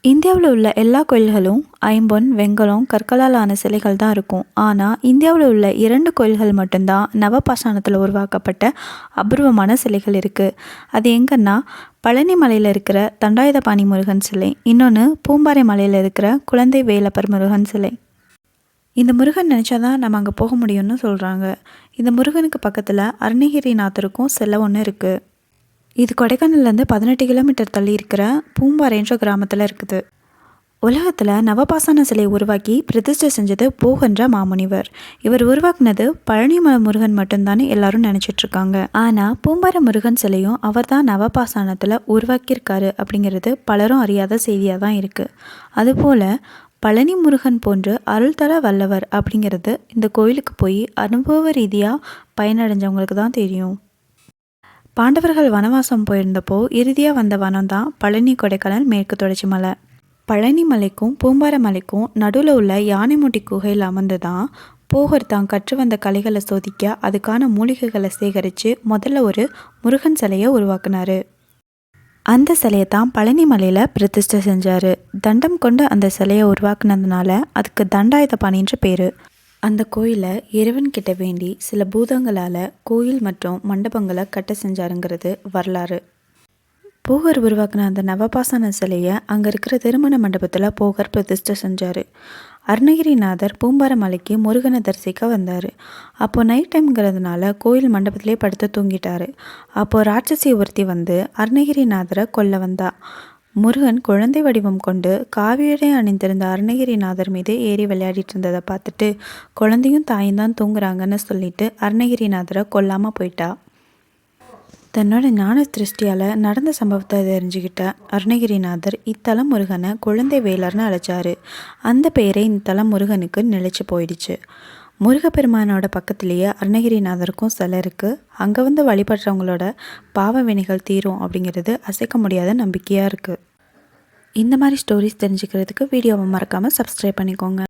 இந்தியாவில் உள்ள எல்லா கோயில்களும் ஐம்பொன், வெண்கலம், கற்களால் ஆன சிலைகள் தான் இருக்கும். ஆனால் இந்தியாவில் உள்ள 2 கோயில்கள் மட்டும்தான் நவபாஷாணத்தில் உருவாக்கப்பட்ட அபூர்வமான சிலைகள் இருக்குது. அது எங்கன்னா பழனி மலையில் இருக்கிற தண்டாயுதபாணி முருகன் சிலை, இன்னொன்று பூம்பாறை மலையில் இருக்கிற குழந்தை வேலப்பர் முருகன் சிலை. இந்த முருகன் நினச்சாதான் நம்ம அங்கே போக முடியும்னு சொல்கிறாங்க. இந்த முருகனுக்கு பக்கத்தில் அருணகிரிநாதருக்கும் சிலை ஒன்று இருக்குது. இது கொடைக்கானல்லேருந்து 18 கிலோமீட்டர் தள்ளி இருக்கிற பூம்பாறைன்ற கிராமத்தில் இருக்குது. உலகத்தில் நவபாசான சிலை உருவாக்கி பிரதிஷ்டை செஞ்சது போகன்ற மாமுனிவர். இவர் உருவாக்குனது பழனிமலை முருகன் மட்டும்தானே எல்லாரும் நினச்சிட்ருக்காங்க. ஆனால் பூம்பாறை முருகன் சிலையும் அவர் தான் நவபாசானத்தில் உருவாக்கியிருக்காரு அப்படிங்கிறது பலரும் அறியாத செய்தியாக தான் இருக்குது. அதுபோல் பழனி முருகன் போன்று அருள் தர வல்லவர் அப்படிங்கிறது இந்த கோயிலுக்கு போய் அனுபவ ரீதியாக பயனடைஞ்சவங்களுக்கு தான் தெரியும். பாண்டவர்கள் வனவாசம் போயிருந்தப்போ இறுதியாக வந்த வனம் தான் பழனி, கொடைக்கானல், மேற்கு தொடர்ச்சி மலை. பழனி மலைக்கும் பூம்பாறை மலைக்கும் நடுவில் உள்ள யானைமுடி குகையில் அமர்ந்து தான் போகர் தான் கற்று வந்த கலைகளை சோதிக்க அதுக்கான மூலிகைகளை சேகரித்து முதல்ல ஒரு முருகன் சிலையை உருவாக்குனார். அந்த சிலையை தான் பழனி மலையில் பிரதிஷ்டை செஞ்சார். தண்டம் கொண்டு அந்த சிலையை உருவாக்குனதுனால அதுக்கு தண்டாயுதபாணின்ற பேர். அந்த கோயிலை இறைவன்கிட்ட வேண்டி சில பூதங்களால் கோயில் மற்றும் மண்டபங்களை கட்ட செஞ்சாருங்கிறது வரலாறு. போகர் உருவாக்கின அந்த நவபாசான சிலையை அங்கே இருக்கிற திருமண மண்டபத்தில் போகர் பிரதிஷ்டை செஞ்சார். அருணகிரிநாதர் பூம்பாறை மலைக்கு முருகனை தரிசிக்க வந்தார். அப்போது நைட் டைம்ங்கிறதுனால கோயில் மண்டபத்திலே படுத்து தூங்கிட்டார். அப்போது ராட்சசி ஒருத்தி வந்து அருணகிரிநாதரை கொல்ல வந்தா. முருகன் குழந்தை வடிவம் கொண்டு காவியடை அணிந்திருந்த அருணகிரிநாதர் மீது ஏறி விளையாடிட்டு இருந்ததை பார்த்துட்டு குழந்தையும் தாயும் தான் தூங்குறாங்கன்னு சொல்லிட்டு அருணகிரிநாதரை கொல்லாமல் போயிட்டா. தன்னோட ஞான திருஷ்டியால் நடந்த சம்பவத்தை தெரிஞ்சுக்கிட்ட அருணகிரிநாதர் இத்தலம் முருகனை குழந்தை வேலர்னு அழைச்சாரு. அந்த பெயரை இத்தலம் முருகனுக்கு நிலைச்சு போயிடுச்சு. முருகப்பெருமானோட பக்கத்துலேயே அருணகிரிநாதருக்கும் சிலை இருக்குது. அங்கே வந்து வழிபடுறவங்களோட பாவ வினைகள் தீரும் அப்படிங்கிறது அசைக்க முடியாத நம்பிக்கையாக இருக்குது. இந்த மாதிரி ஸ்டோரிஸ் தெரிஞ்சுக்கிறதுக்கு வீடியோவை மறக்காமல் சப்ஸ்கிரைப் பண்ணிக்கோங்க.